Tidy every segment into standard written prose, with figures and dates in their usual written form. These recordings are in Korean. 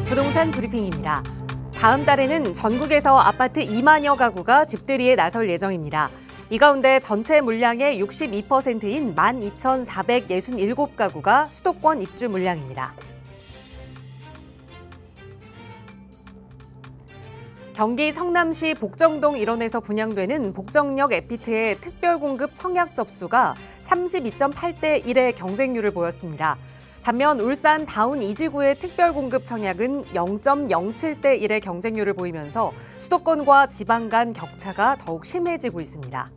부동산 브리핑입니다. 다음 달에는 전국에서 아파트 2만여 가구가 집들이에 나설 예정입니다. 이 가운데 전체 물량의 62%인 12,467가구가 수도권 입주 물량입니다. 경기 성남시 복정동 일원에서 분양되는 복정역 에피트의 특별공급 청약 접수가 32.8대 1의 경쟁률을 보였습니다. 반면 울산 다운 이지구의 특별공급 청약은 0.07대 1의 경쟁률을 보이면서 수도권과 지방 간 격차가 더욱 심해지고 있습니다.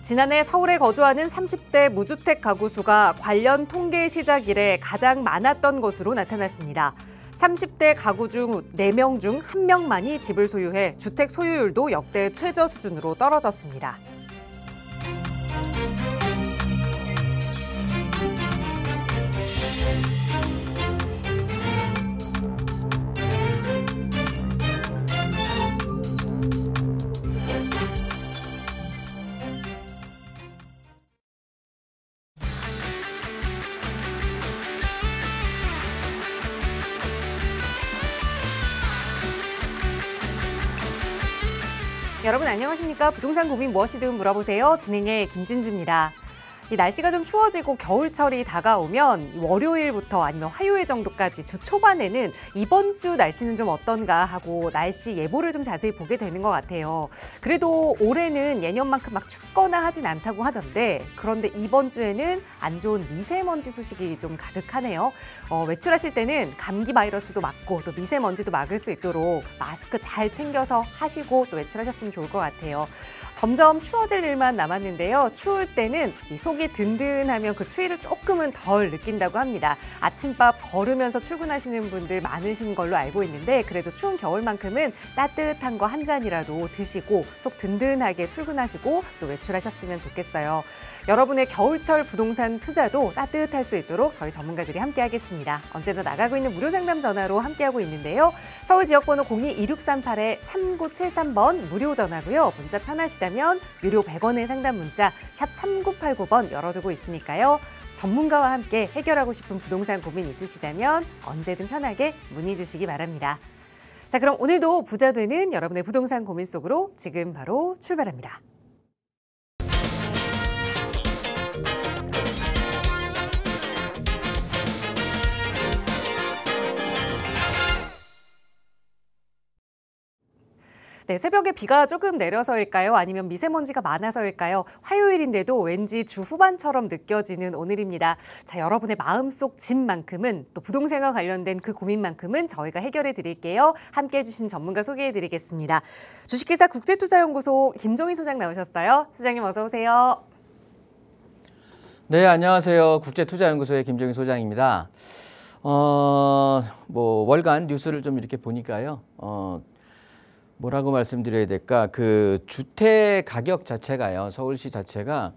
지난해 서울에 거주하는 30대 무주택 가구 수가 관련 통계 시작 이래 가장 많았던 것으로 나타났습니다. 30대 가구 중 4명 중 1명만이 집을 소유해 주택 소유율도 역대 최저 수준으로 떨어졌습니다. 여러분 안녕하십니까? 부동산 고민 무엇이든 물어보세요. 진행의 김진주입니다. 이 날씨가 좀 추워지고 겨울철이 다가오면 월요일부터 아니면 화요일 정도까지 주 초반에는 이번 주 날씨는 좀 어떤가 하고 날씨 예보를 좀 자세히 보게 되는 것 같아요. 그래도 올해는 예년만큼 막 춥거나 하진 않다고 하던데 그런데 이번 주에는 안 좋은 미세먼지 소식이 좀 가득하네요. 외출하실 때는 감기 바이러스도 막고 또 미세먼지도 막을 수 있도록 마스크 잘 챙겨서 하시고 또 외출하셨으면 좋을 것 같아요. 점점 추워질 일만 남았는데요. 추울 때는 이 속이 든든하면 그 추위를 조금은 덜 느낀다고 합니다. 아침밥 거르면서 출근하시는 분들 많으신 걸로 알고 있는데 그래도 추운 겨울만큼은 따뜻한 거 한 잔이라도 드시고 속 든든하게 출근하시고 또 외출하셨으면 좋겠어요. 여러분의 겨울철 부동산 투자도 따뜻할 수 있도록 저희 전문가들이 함께하겠습니다. 언제나 나가고 있는 무료 상담 전화로 함께하고 있는데요. 서울 지역번호 02-2638-3973번 무료 전화고요. 문자 편하시다면 유료 100원의 상담 문자 샵 3989번 열어두고 있으니까요. 전문가와 함께 해결하고 싶은 부동산 고민 있으시다면 언제든 편하게 문의 주시기 바랍니다. 자, 그럼 오늘도 부자 되는 여러분의 부동산 고민 속으로 지금 바로 출발합니다. 네, 새벽에 비가 조금 내려서일까요? 아니면 미세먼지가 많아서일까요? 화요일인데도 왠지 주 후반처럼 느껴지는 오늘입니다. 자, 여러분의 마음속 짐만큼은 또 부동산과 관련된 그 고민만큼은 저희가 해결해 드릴게요. 함께해 주신 전문가 소개해 드리겠습니다. 주식회사 국제투자연구소 김종희 소장 나오셨어요. 소장님 어서 오세요. 네, 안녕하세요. 국제투자연구소의 김종희 소장입니다. 월간 뉴스를 좀 이렇게 보니까요. 뭐라고 말씀드려야 될까? 그 주택 가격 자체가요. 서울시 자체가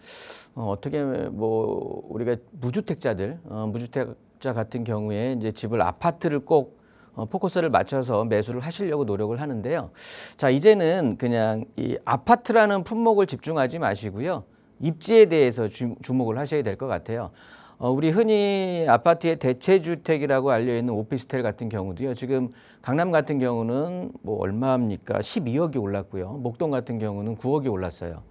어떻게 우리가 무주택자 같은 경우에 이제 집을 아파트를 꼭 포커스를 맞춰서 매수를 하시려고 노력을 하는데요. 자, 이제는 그냥 이 아파트라는 품목을 집중하지 마시고요. 입지에 대해서 주목을 하셔야 될 것 같아요. 우리 흔히 아파트의 대체주택이라고 알려있는 오피스텔 같은 경우도요. 지금 강남 같은 경우는 얼마입니까? 12억이 올랐고요. 목동 같은 경우는 9억이 올랐어요.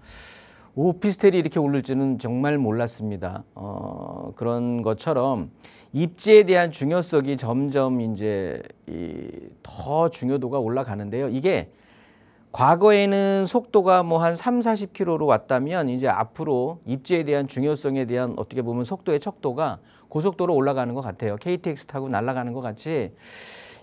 오피스텔이 이렇게 오를 줄은 정말 몰랐습니다. 그런 것처럼 입지에 대한 중요성이 점점 이제 더 중요도가 올라가는데요. 이게 과거에는 속도가 한 3, 40km로 왔다면 이제 앞으로 입지에 대한 중요성에 대한 어떻게 보면 속도의 척도가 고속도로 올라가는 것 같아요. KTX 타고 날아가는 것 같이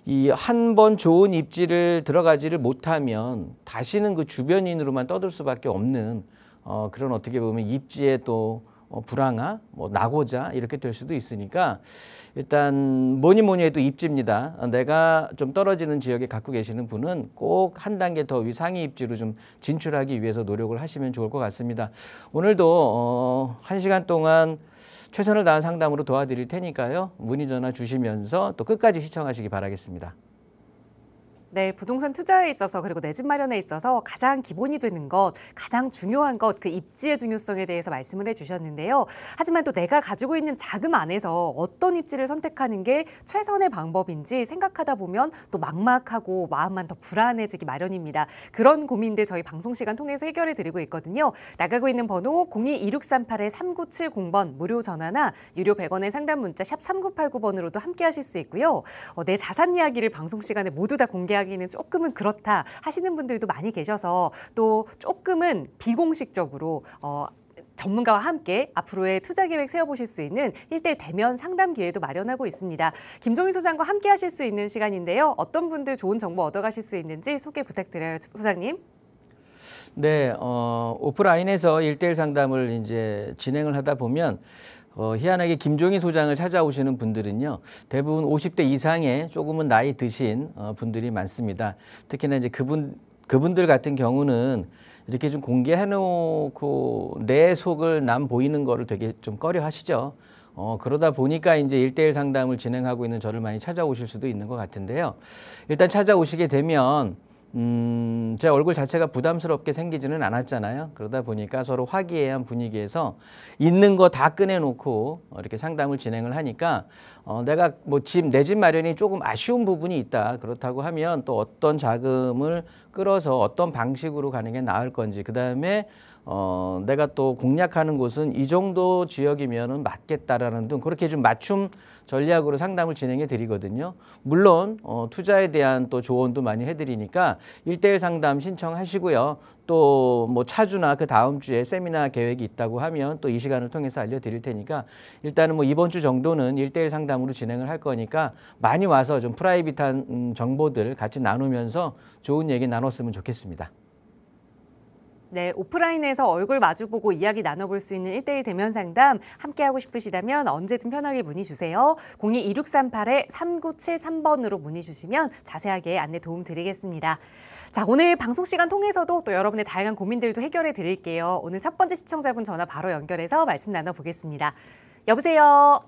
이 한 번 좋은 입지를 들어가지를 못하면 다시는 그 주변인으로만 떠들 수밖에 없는 그런 어떻게 보면 입지에 또 불황화, 낙오자 이렇게 될 수도 있으니까 일단 뭐니 해도 입지입니다. 내가 좀 떨어지는 지역에 갖고 계시는 분은 꼭 한 단계 더 위 상위 입지로 좀 진출하기 위해서 노력을 하시면 좋을 것 같습니다. 오늘도 1시간 동안 최선을 다한 상담으로 도와드릴 테니까요. 문의 전화 주시면서 또 끝까지 시청하시기 바라겠습니다. 네, 부동산 투자에 있어서 그리고 내 집 마련에 있어서 가장 기본이 되는 것, 가장 중요한 것, 그 입지의 중요성에 대해서 말씀을 해주셨는데요. 하지만 또 내가 가지고 있는 자금 안에서 어떤 입지를 선택하는 게 최선의 방법인지 생각하다 보면 또 막막하고 마음만 더 불안해지기 마련입니다. 그런 고민들 저희 방송 시간 통해서 해결해 드리고 있거든요. 나가고 있는 번호 02-2638-3970번 무료 전화나 유료 100원의 상담 문자 샵 3989번으로도 함께 하실 수 있고요. 내 자산 이야기를 방송 시간에 모두 다 공개하기는 조금은 그렇다 하시는 분들도 많이 계셔서 또 조금은 비공식적으로 전문가와 함께 앞으로의 투자 계획 세워보실 수 있는 1:1 대면 상담 기회도 마련하고 있습니다. 김종희 소장과 함께 하실 수 있는 시간인데요. 어떤 분들 좋은 정보 얻어가실 수 있는지 소개 부탁드려요, 소장님. 네, 오프라인에서 1:1 상담을 이제 진행을 하다 보면 희한하게 김종희 소장을 찾아오시는 분들은요, 대부분 50대 이상의 조금은 나이 드신 분들이 많습니다. 특히나 이제 그분들 같은 경우는 이렇게 좀 공개해놓고 내 속을 남 보이는 거를 되게 좀 꺼려 하시죠. 그러다 보니까 이제 1:1 상담을 진행하고 있는 저를 많이 찾아오실 수도 있는 것 같은데요. 일단 찾아오시게 되면 제 얼굴 자체가 부담스럽게 생기지는 않았잖아요. 그러다 보니까 서로 화기애애한 분위기에서 있는 거 다 꺼내놓고 이렇게 상담을 진행을 하니까 내가 뭐 내 집 마련이 조금 아쉬운 부분이 있다. 그렇다고 하면 또 어떤 자금을 끌어서 어떤 방식으로 가는 게 나을 건지, 그다음에 내가 또 공략하는 곳은 이 정도 지역이면은 맞겠다라는 등 그렇게 좀 맞춤 전략으로 상담을 진행해 드리거든요. 물론 투자에 대한 또 조언도 많이 해드리니까 1:1 상담 신청하시고요. 또 뭐 차주나 그 다음 주에 세미나 계획이 있다고 하면 또 이 시간을 통해서 알려드릴 테니까 일단은 뭐 이번 주 정도는 1:1 상담으로 진행을 할 거니까 많이 와서 좀 프라이빗한 정보들 같이 나누면서 좋은 얘기 나눴으면 좋겠습니다. 네, 오프라인에서 얼굴 마주보고 이야기 나눠볼 수 있는 1:1 대면 상담 함께하고 싶으시다면 언제든 편하게 문의 주세요. 02-2638-3973번으로 문의 주시면 자세하게 안내 도움 드리겠습니다. 자, 오늘 방송 시간 통해서도 또 여러분의 다양한 고민들도 해결해 드릴게요. 오늘 첫 번째 시청자분 전화 바로 연결해서 말씀 나눠보겠습니다. 여보세요?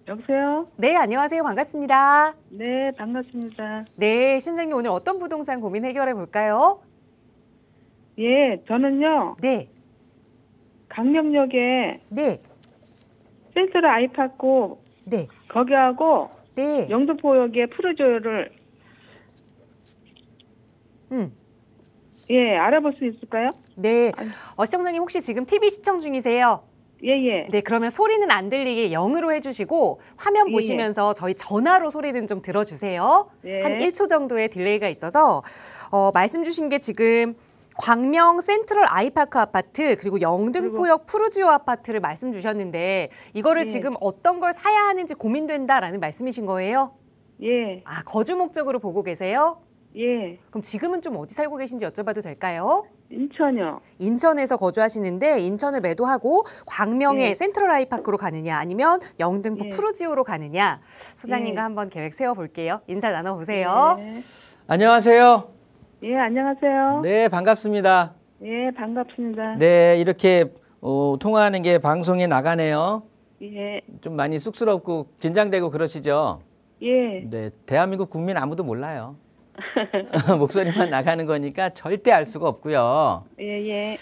여보세요? 네, 안녕하세요. 반갑습니다. 네, 반갑습니다. 네, 심장님 오늘 어떤 부동산 고민 해결해 볼까요? 예, 저는요, 네, 강명역에 네, 센트럴 아이파크 네, 거기하고 네. 영등포역에 푸르조를 예, 알아볼 수 있을까요? 네. 시청자님 혹시 지금 TV 시청 중이세요? 예, 예. 네, 그러면 소리는 안 들리게 0으로 해주시고 화면 예, 보시면서 저희 전화로 소리는 좀 들어주세요. 예. 한 1초 정도의 딜레이가 있어서 말씀 주신 게 지금 광명 센트럴 아이파크 아파트 그리고 영등포역 푸르지오 아파트를 말씀 주셨는데 이거를 예. 지금 어떤 걸 사야 하는지 고민된다라는 말씀이신 거예요? 예, 아, 거주 목적으로 보고 계세요? 예. 그럼 지금은 좀 어디 살고 계신지 여쭤봐도 될까요? 인천요. 인천에서 거주하시는데 인천을 매도하고 광명의 예. 센트럴 아이파크로 가느냐 아니면 영등포 예. 푸르지오로 가느냐 소장님과 예. 한번 계획 세워볼게요. 인사 나눠보세요. 예. 안녕하세요. 예, 안녕하세요. 네, 반갑습니다. 예, 반갑습니다. 네, 이렇게 통화하는 게 방송에 나가네요. 예, 좀 많이 쑥스럽고 긴장되고 그러시죠? 예. 네, 대한민국 국민 아무도 몰라요. 목소리만 나가는 거니까 절대 알 수가 없고요. 예, 예.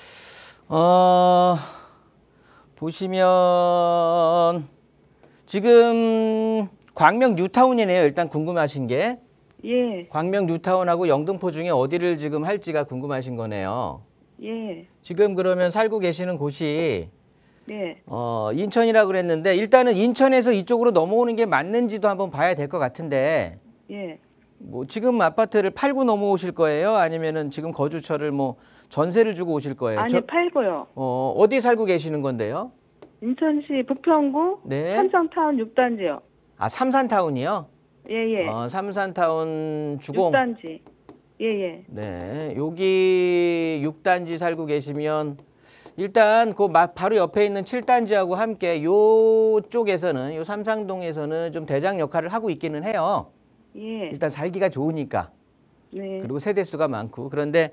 보시면 지금 광명 뉴타운이네요. 일단 궁금하신 게 예, 광명 뉴타운하고 영등포 중에 어디를 지금 할지가 궁금하신 거네요. 예, 지금 그러면 살고 계시는 곳이 예. 인천이라고 그랬는데 일단은 인천에서 이쪽으로 넘어오는 게 맞는지도 한번 봐야 될 것 같은데 예. 뭐 지금 아파트를 팔고 넘어오실 거예요? 아니면은 지금 거주처를 뭐 전세를 주고 오실 거예요? 아니, 팔고요. 어디 살고 계시는 건데요? 인천시 부평구 네. 삼성타운 6단지요. 아, 삼산타운이요? 예, 예. 삼산타운 주공. 6단지. 예, 예. 네, 여기 6단지 살고 계시면 일단 그 바로 옆에 있는 7단지하고 함께 요쪽에서는 요 삼상동에서는 좀 대장 역할을 하고 있기는 해요. 예. 일단 살기가 좋으니까. 네. 그리고 세대수가 많고. 그런데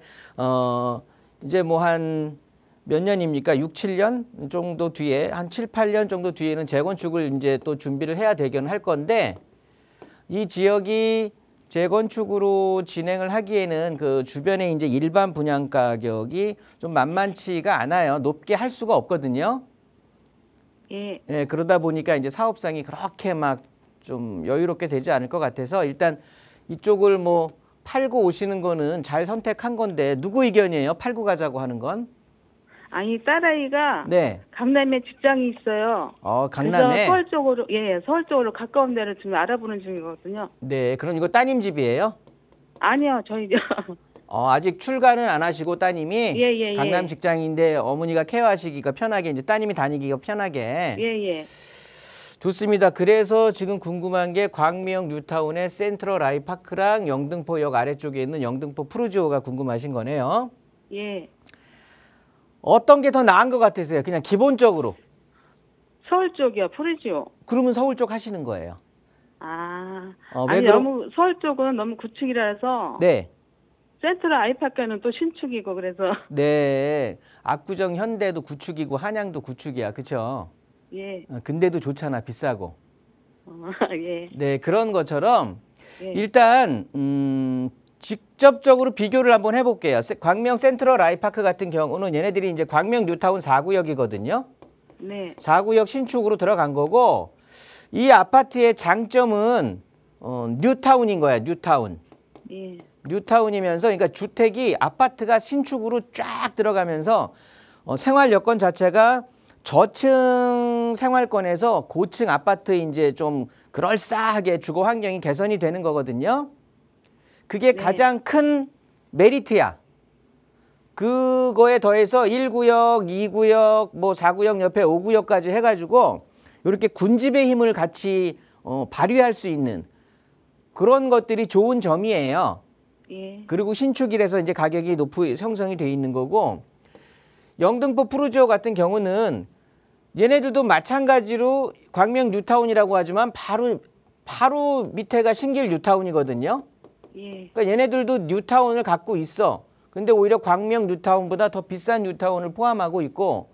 이제 뭐 한 몇 년입니까? 6, 7년 정도 뒤에 한 7, 8년 정도 뒤에는 재건축을 이제 또 준비를 해야 되긴 할 건데 이 지역이 재건축으로 진행을 하기에는 그 주변에 이제 일반 분양 가격이 좀 만만치가 않아요. 높게 할 수가 없거든요. 예. 예, 그러다 보니까 이제 사업상이 그렇게 막 좀 여유롭게 되지 않을 것 같아서 일단 이쪽을 뭐 팔고 오시는 거는 잘 선택한 건데 누구 의견이에요? 팔고 가자고 하는 건? 아니 딸아이가 네. 강남에 직장이 있어요. 강남에. 그래서 서울 쪽으로 서울 쪽으로 가까운 데를 지금 알아보는 중이거든요. 네, 그럼 이거 따님 집이에요? 아니요, 저희 아직 출가는 안 하시고 따님이 예. 강남 직장인데 어머니가 케어하시기가 편하게 이제 따님이 다니기가 편하게. 예. 좋습니다. 그래서 지금 궁금한 게 광명 뉴타운의 센트럴 아이파크랑 영등포역 아래쪽에 있는 영등포 푸르지오가 궁금하신 거네요. 예. 어떤 게 더 나은 것 같으세요? 그냥 기본적으로. 서울 쪽이요, 푸르지오. 그러면 서울 쪽 하시는 거예요. 왜 아니 그럼? 너무 서울 쪽은 너무 구축이라서 네. 센트럴 아이파크는 또 신축이고 그래서 네. 압구정 현대도 구축이고 한양도 구축이야. 그렇죠? 예. 근데도 좋잖아. 비싸고. 예. 네, 그런 것처럼 예. 일단 직접적으로 비교를 한번 해볼게요. 광명 센트럴 아이파크 같은 경우는 얘네들이 이제 광명 뉴타운 4구역이거든요. 네. 4구역 신축으로 들어간 거고 이 아파트의 장점은 뉴타운인 거야. 뉴타운. 예. 뉴타운이면서 그러니까 주택이 아파트가 신축으로 쫙 들어가면서 생활 여건 자체가 저층 생활권에서 고층 아파트 이제 좀 그럴싸하게 주거 환경이 개선이 되는 거거든요. 그게 가장 큰 메리트야. 그거에 더해서 1구역, 2구역, 뭐 4구역 옆에 5구역까지 해가지고 이렇게 군집의 힘을 같이 발휘할 수 있는 그런 것들이 좋은 점이에요. 예. 그리고 신축이라서 이제 가격이 높이 형성이 돼 있는 거고 영등포 푸르지오 같은 경우는 얘네들도 마찬가지로 광명 뉴타운이라고 하지만 바로 밑에가 신길 뉴타운이거든요. 예. 그러니까 얘네들도 뉴타운을 갖고 있어. 근데 오히려 광명 뉴타운보다 더 비싼 뉴타운을 포함하고 있고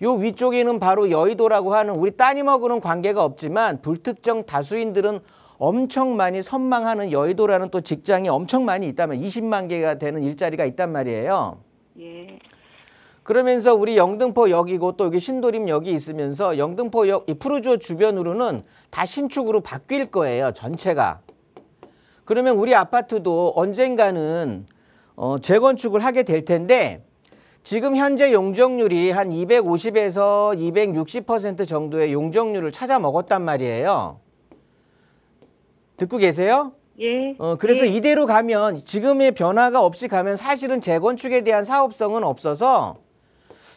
요 위쪽에는 바로 여의도라고 하는 우리 따님하고는 관계가 없지만 불특정 다수인들은 엄청 많이 선망하는 여의도라는 또 직장이 엄청 많이 있다면 20만 개가 되는 일자리가 있단 말이에요. 예. 그러면서 우리 영등포역이고 또 여기 신도림역이 있으면서 영등포역 이 푸르지오 주변으로는 다 신축으로 바뀔 거예요. 전체가. 그러면 우리 아파트도 언젠가는 재건축을 하게 될 텐데 지금 현재 용적률이 한 250에서 260% 정도의 용적률을 찾아 먹었단 말이에요. 듣고 계세요? 예. 그래서 예. 이대로 가면 지금의 변화가 없이 가면 사실은 재건축에 대한 사업성은 없어서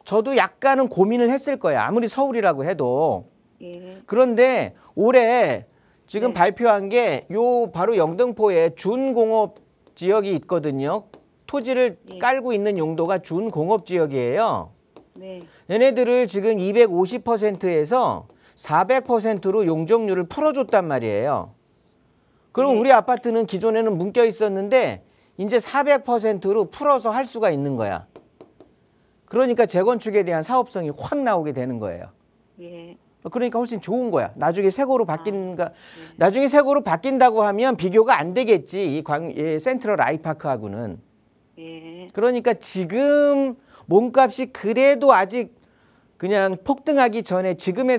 저도 약간은 고민을 했을 거예요. 아무리 서울이라고 해도. 예. 그런데 올해 지금 네. 발표한 게 요 바로 영등포에 준공업 지역이 있거든요. 토지를 깔고 있는 용도가 준공업 지역이에요. 네. 얘네들을 지금 250%에서 400%로 용적률을 풀어줬단 말이에요. 그럼 우리 아파트는 기존에는 묶여 있었는데 이제 400%로 풀어서 할 수가 있는 거야. 그러니까 재건축에 대한 사업성이 확 나오게 되는 거예요. 예. 그러니까 훨씬 좋은 거야. 나중에 새거로 나중에 새거로 바뀐다고 하면 비교가 안 되겠지. 이 센트럴 아이파크하고는. 예. 그러니까 지금 몸값이 그래도 아직 그냥 폭등하기 전에 지금의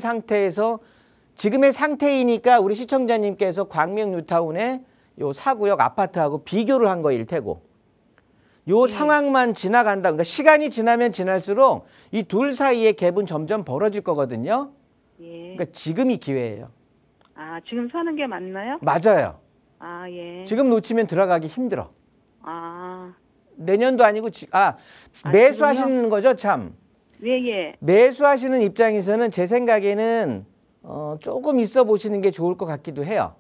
상태이니까 우리 시청자님께서 광명 뉴타운의 요 4구역 아파트하고 비교를 한 거일 테고 요 상황만 지나간다. 그러니까 시간이 지나면 지날수록 이 둘 사이의 갭은 점점 벌어질 거거든요. 예. 그러니까 지금이 기회예요. 지금 사는 게 맞나요? 맞아요. 예. 지금 놓치면 들어가기 힘들어. 아. 내년도 아니고 매수하시는 거죠, 참. 예. 매수하시는 입장에서는 제 생각에는 조금 있어 보시는 게 좋을 것 같기도 해요.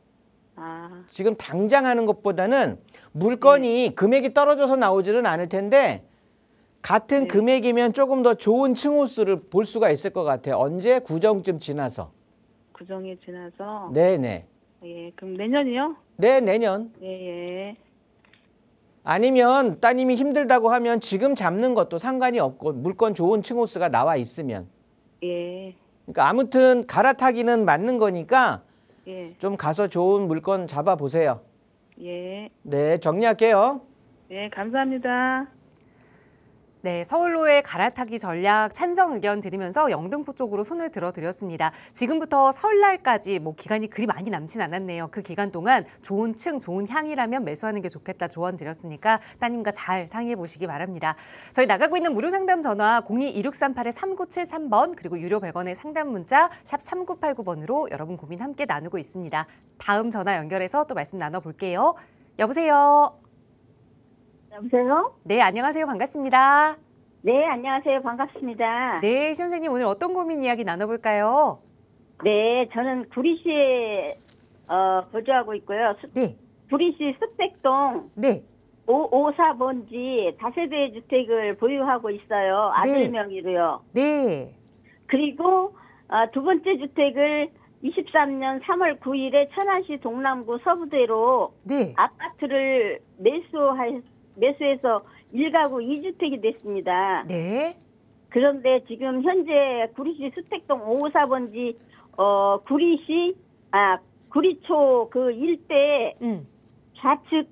지금 당장 하는 것보다는 물건이 금액이 떨어져서 나오지는 않을 텐데 같은 금액이면 조금 더 좋은 층호수를 볼 수가 있을 것 같아요. 언제? 구정쯤 지나서. 구정이 지나서. 네네. 예. 그럼 내년이요? 네, 내년. 예. 아니면 따님이 힘들다고 하면 지금 잡는 것도 상관이 없고 물건 좋은 층호수가 나와 있으면. 예. 그러니까 아무튼 갈아타기는 맞는 거니까 예. 좀 가서 좋은 물건 잡아보세요. 예. 네, 정리할게요. 네, 감사합니다. 네, 서울로의 갈아타기 전략 찬성 의견 드리면서 영등포 쪽으로 손을 들어드렸습니다. 지금부터 설날까지 기간이 그리 많이 남진 않았네요. 그 기간 동안 좋은 층, 좋은 향이라면 매수하는 게 좋겠다 조언 드렸으니까 따님과 잘 상의해 보시기 바랍니다. 저희 나가고 있는 무료 상담 전화 02-2638-3973번 그리고 유료 100원의 상담 문자 샵 3989번으로 여러분 고민 함께 나누고 있습니다. 다음 전화 연결해서 또 말씀 나눠볼게요. 여보세요? 여보세요? 네, 안녕하세요. 반갑습니다. 네, 안녕하세요. 반갑습니다. 네, 시 선생님 오늘 어떤 고민 이야기 나눠볼까요? 네, 저는 구리시에 거주하고 있고요. 네, 구리시 숲백동 네, 554번지 다세대 주택을 보유하고 있어요. 아들 네. 명의로요. 네, 그리고 두 번째 주택을 23년 3월 9일에 천안시 동남구 서부대로 네. 아파트를 매수해서 1가구 2주택이 됐습니다. 네, 그런데 지금 현재 구리시 수택동 554번지 구리초 그 일대 좌측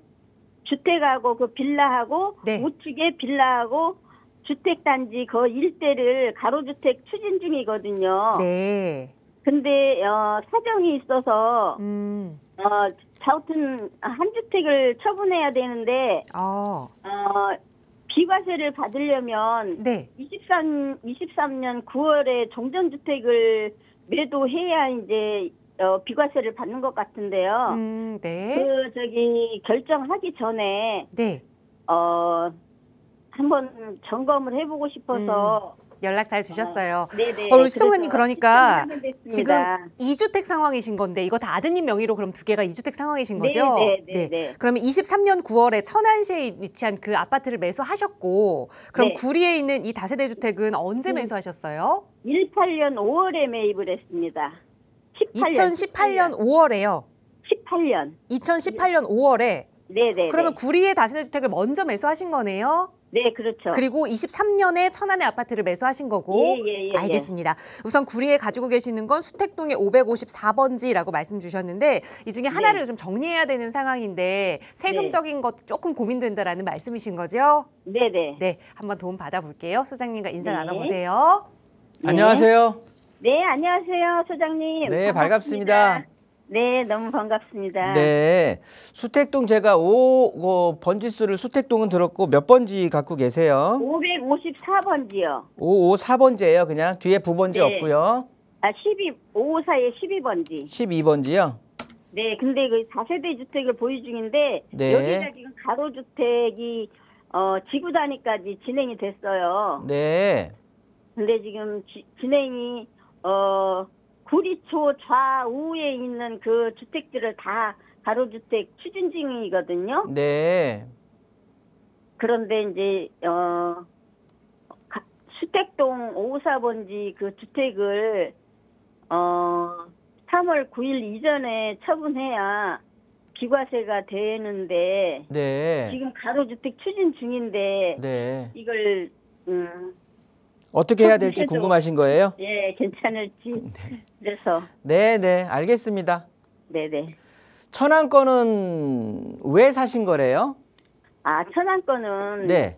주택하고 그 빌라하고 네. 우측에 빌라하고 주택단지 그 일대를 가로주택 추진 중이거든요. 네. 근데 사정이 있어서 자우튼 한 주택을 처분해야 되는데 비과세를 받으려면 네. 23년 9월에 종전주택을 매도해야 이제 비과세를 받는 것 같은데요. 네. 결정하기 전에 네. 한번 점검을 해보고 싶어서 연락 잘 주셨어요. 네네. 우리 시청자님 그러니까 신청하게 됐습니다. 지금 2주택 상황이신 건데 이거 다 아드님 명의로 그럼 두 개가 2주택 상황이신 거죠? 네. 그러면 23년 9월에 천안시에 위치한 그 아파트를 매수하셨고 그럼 네. 구리에 있는 이 다세대 주택은 언제 매수하셨어요? 18년 5월에 매입을 했습니다. 2018년 5월에요. 18년. 2018년 5월에. 네네. 그러면 구리의 다세대 주택을 먼저 매수하신 거네요? 네, 그렇죠. 그리고 23년에 천안의 아파트를 매수하신 거고. 예. 알겠습니다. 우선 구리에 가지고 계시는 건 수택동의 554번지라고 말씀 주셨는데 이 중에 하나를 좀 정리해야 되는 상황인데 세금적인 것 조금 고민된다라는 말씀이신 거죠? 네네. 네, 한번 도움 받아볼게요. 소장님과 인사 네. 나눠보세요. 안녕하세요. 네, 안녕하세요, 소장님. 네, 반갑습니다. 네, 너무 반갑습니다. 네, 수택동 제가 번지수를 수택동은 들었고 몇 번지 갖고 계세요? 554번지요. 554번지예요. 그냥 뒤에 부번지 네. 없고요. 554에 12번지. 12번지요? 네, 근데 그 4세대 주택을 보유 중인데 네. 여기가 지금 가로주택이 지구 단위까지 진행이 됐어요. 네. 근데 지금 진행이 구리초 좌우에 있는 그 주택들을 다 가로주택 추진 중이거든요. 네. 그런데 이제 수택동 554번지 그 주택을 3월 9일 이전에 처분해야 비과세가 되는데 네. 지금 가로주택 추진 중인데 네. 이걸 어떻게 해야 될지 궁금하신 거예요? 예, 괜찮을지. 그래서 네, 알겠습니다. 네네. 천안 거는 왜 사신 거래요? 천안 거는 네.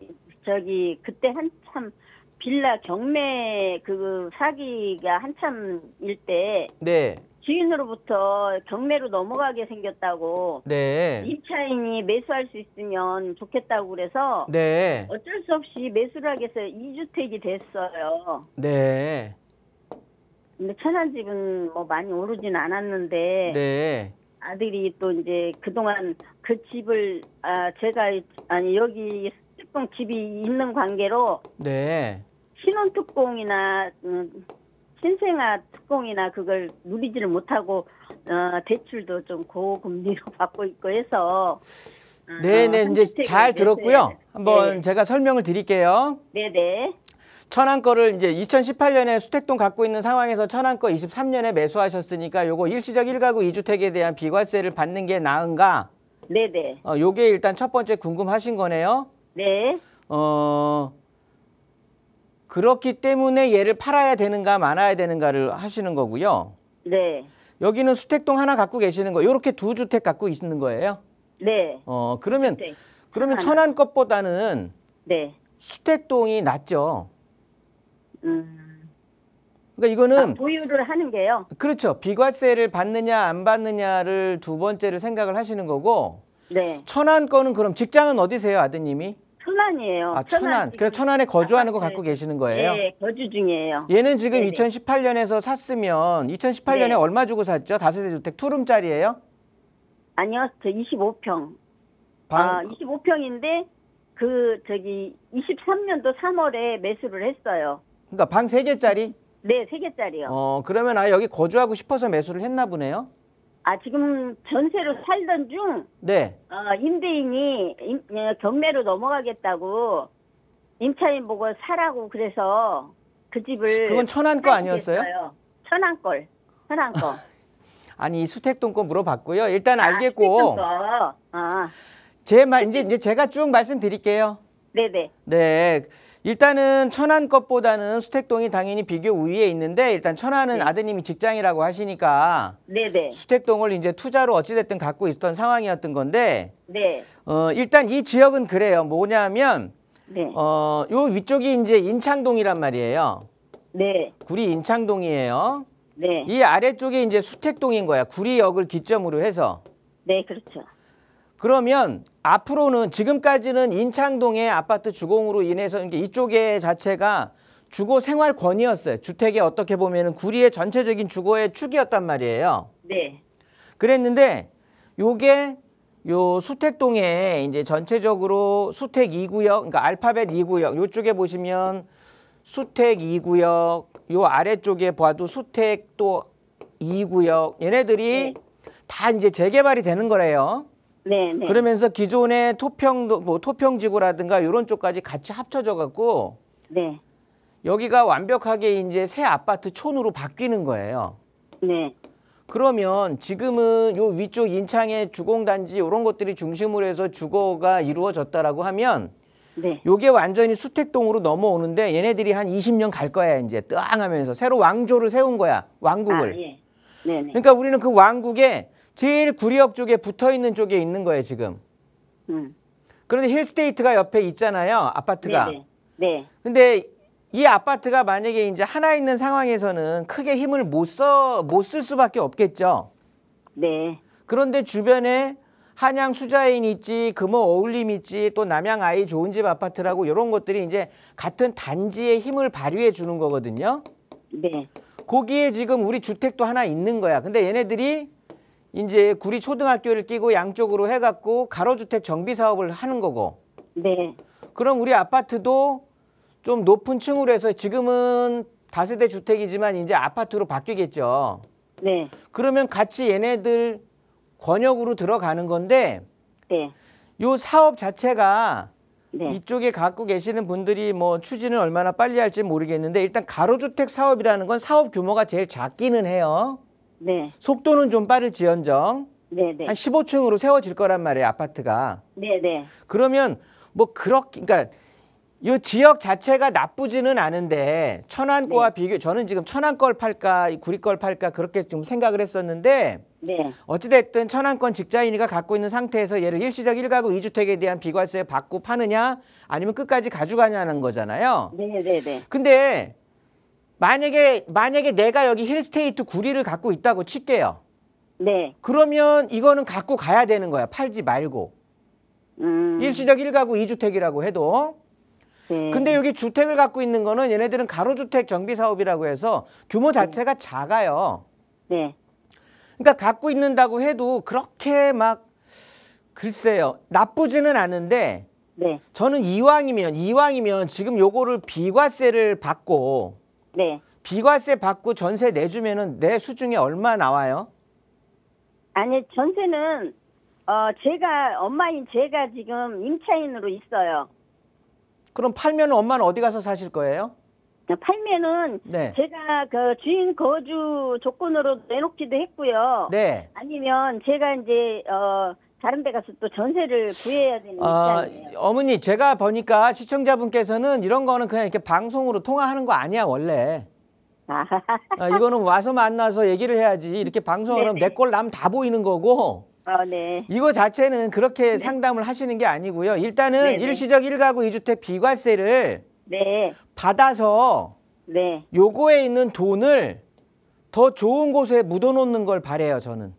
그때 한참 빌라 경매 그 사기가 한참일 때 네. 주인으로부터 경매로 넘어가게 생겼다고 네. 임차인이 매수할 수 있으면 좋겠다고 그래서 네. 어쩔 수 없이 매수를 하게 해서 2주택이 됐어요. 네. 근데 천안집은 뭐 많이 오르진 않았는데 네. 아들이 또 이제 그동안 그 집을 여기 특공 집이 있는 관계로 네. 신혼특공이나 신생아 특공이나 그걸 누리지를 못하고 대출도 좀 고금리로 받고 있고 해서 네, 이제 잘 들었고요. 한번 네. 제가 설명을 드릴게요. 네네. 천안 거를 이제 2018년에 수택동 갖고 있는 상황에서 천안 거 23년에 매수하셨으니까 요거 일시적 1가구 2주택에 대한 비과세를 받는 게 나은가? 네네. 요게 일단 첫 번째 궁금하신 거네요. 네. 그렇기 때문에 얘를 팔아야 되는가 말아야 되는가를 하시는 거고요. 네. 여기는 수택동 하나 갖고 계시는 거, 요렇게 두 주택 갖고 있는 거예요. 네. 그러면 네. 천안 것보다는 네. 수택동이 낫죠. 음. 그러니까 이거는 보유를 하는 게요. 그렇죠. 비과세를 받느냐 안 받느냐를 두 번째를 생각을 하시는 거고. 네. 천안 거는 그럼 직장은 어디세요, 아드님이? 천안이에요. 아, 천안. 지금 그래 천안에 거주하는 거 아파트. 갖고 계시는 거예요? 네, 거주 중이에요. 얘는 지금 네네. 2018년에서 샀으면 2018년에 네. 얼마 주고 샀죠? 다세대 주택 투룸짜리예요? 아니요, 저 25평. 방 25평인데 그 저기 23년도 3월에 매수를 했어요. 그러니까 방 3개짜리? 네, 3개짜리요. 그러면 여기 거주하고 싶어서 매수를 했나 보네요. 지금 전세로 살던 중 네. 임대인이 경매로 넘어가겠다고 임차인 보고 사라고 그래서 그 집을 그건 천안 거 사게 아니었어요? 됐어요. 천안 거. 아니 이 수택동 거 물어봤고요. 일단 수택동 알겠고 거. 제 말 이제 제가 쭉 말씀드릴게요. 네네. 네. 일단은 천안 것보다는 수택동이 당연히 비교 우위에 있는데 일단 천안은 네. 아드님이 직장이라고 하시니까 네네. 수택동을 이제 투자로 어찌됐든 갖고 있던 상황이었던 건데 네. 일단 이 지역은 그래요. 뭐냐면 네. 요 위쪽이 이제 인창동이란 말이에요. 네. 구리 인창동이에요. 네. 이 아래쪽이 이제 수택동인 거야. 구리역을 기점으로 해서. 네, 그렇죠. 그러면 앞으로는 지금까지는 인창동의 아파트 주공으로 인해서 이쪽에 자체가 주거 생활권이었어요. 주택의 어떻게 보면은 구리의 전체적인 주거의 축이었단 말이에요. 네. 그랬는데 요게 요 수택동에 이제 전체적으로 수택 2구역, 그러니까 알파벳 2구역 요쪽에 보시면 수택 2구역, 요 아래쪽에 봐도 수택 또 2구역 얘네들이 네. 다 이제 재개발이 되는 거래요. 네, 네. 그러면서 기존의 토평지구라든가 이런 쪽까지 같이 합쳐져 갖고 네. 여기가 완벽하게 이제 새 아파트 촌으로 바뀌는 거예요. 네. 그러면 지금은 요 위쪽 인창의 주공단지 이런 것들이 중심으로 해서 주거가 이루어졌다라고 하면 네. 요게 완전히 수택동으로 넘어오는데 얘네들이 한 20년 갈 거야. 이제 뜨앙 하면서 새로 왕조를 세운 거야. 왕국을. 예. 네, 네. 그러니까 우리는 그 왕국에 제일 구리역 쪽에 붙어 있는 쪽에 있는 거예요, 지금. 그런데 힐스테이트가 옆에 있잖아요, 아파트가. 네, 네. 근데 이 아파트가 만약에 이제 하나 있는 상황에서는 크게 힘을 못 쓸 수밖에 없겠죠. 네. 그런데 주변에 한양 수자인 있지, 금호 어울림 있지, 또 남양 아이 좋은 집 아파트라고 이런 것들이 이제 같은 단지의 힘을 발휘해 주는 거거든요. 네. 거기에 지금 우리 주택도 하나 있는 거야. 근데 얘네들이 이제 구리 초등학교를 끼고 양쪽으로 해갖고 가로주택 정비 사업을 하는 거고. 네. 그럼 우리 아파트도 좀 높은 층으로 해서 지금은 다세대 주택이지만 이제 아파트로 바뀌겠죠. 네. 그러면 같이 얘네들 권역으로 들어가는 건데 네. 요 사업 자체가 네. 이쪽에 갖고 계시는 분들이 뭐 추진을 얼마나 빨리 할지 모르겠는데 일단 가로주택 사업이라는 건 사업 규모가 제일 작기는 해요. 네. 속도는 좀 빠를지언정 네. 네. 한 15층으로 세워질 거란 말이에요, 아파트가. 네. 네. 그러면 뭐 그렇게 그러니까 이 지역 자체가 나쁘지는 않은데 천안 거와 비교 저는 지금 천안 걸 팔까 구리 걸 팔까 그렇게 좀 생각을 했었는데 네. 어찌됐든 천안권 직장인이가 갖고 있는 상태에서 얘를 일시적 1가구 2주택에 대한 비과세 받고 파느냐 아니면 끝까지 가져가냐는 거잖아요. 네. 네. 네. 근데 만약에 내가 여기 힐스테이트 구리를 갖고 있다고 칠게요. 네. 그러면 이거는 갖고 가야 되는 거야. 팔지 말고. 일시적 1가구 2주택이라고 해도. 네. 근데 여기 주택을 갖고 있는 거는 얘네들은 가로주택 정비 사업이라고 해서 규모 자체가 작아요. 네. 그러니까 갖고 있는다고 해도 그렇게 막 글쎄요. 나쁘지는 않은데 네. 저는 이왕이면 지금 요거를 비과세를 받고 네. 비과세 받고 전세 내주면은 내 수중에 얼마 나와요? 아니, 전세는 엄마인 제가 지금 임차인으로 있어요. 그럼 팔면 엄마는 어디 가서 사실 거예요? 팔면은 네. 제가 그 주인 거주 조건으로 내놓기도 했고요. 네. 아니면 제가 이제 다른 데 가서 또 전세를 구해야 되는 입장이에요. 어머니 제가 보니까 시청자분께서는 이런 거는 그냥 이렇게 방송으로 통화하는 거 아니야 원래. 이거는 와서 만나서 얘기를 해야지 이렇게 방송을 하면 내 꼴 남 다 보이는 거고. 네. 이거 자체는 그렇게 상담을 하시는 게 아니고요. 일단은 네네. 일시적 1가구 2주택 비과세를 네. 받아서 네. 요거에 있는 돈을 더 좋은 곳에 묻어놓는 걸 바래요, 저는.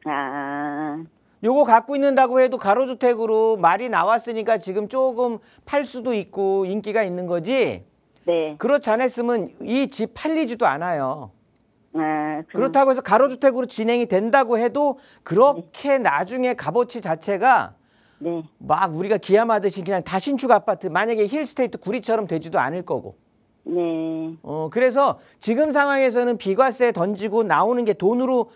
아, 요거 갖고 있는다고 해도 가로주택으로 말이 나왔으니까 지금 조금 팔 수도 있고 인기가 있는 거지. 네. 그렇지 않았으면 이 집 팔리지도 않아요. 아, 그렇다고 해서 가로주택으로 진행이 된다고 해도 그렇게 나중에 값어치 자체가 네. 막 우리가 기함하듯이 그냥 다신축 아파트, 만약에 힐스테이트 구리처럼 되지도 않을 거고. 네. 그래서 지금 상황에서는 비과세 던지고 나오는 게 돈으로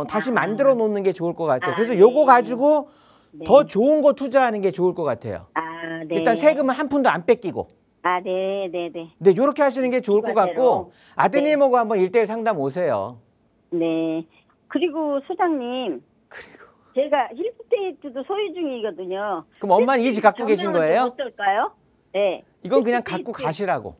다시 만들어 놓는 게 좋을 것 같아요. 그래서 요거 네. 가지고 네. 더 좋은 거 투자하는 게 좋을 것 같아요. 아, 네. 일단 세금은 한 푼도 안 뺏기고. 아, 네, 네, 네. 네, 요렇게 하시는 게 좋을 것 비과세로. 같고 아드님하고 한번 1:1 상담 오세요. 네. 그리고 소장님, 그리고 제가 힐스테이트도 소유 중이거든요. 그럼 엄마는 이 집 갖고 계신 거예요? 어떨까요? 네. 이건 그냥 힐스테이트 갖고 가시라고.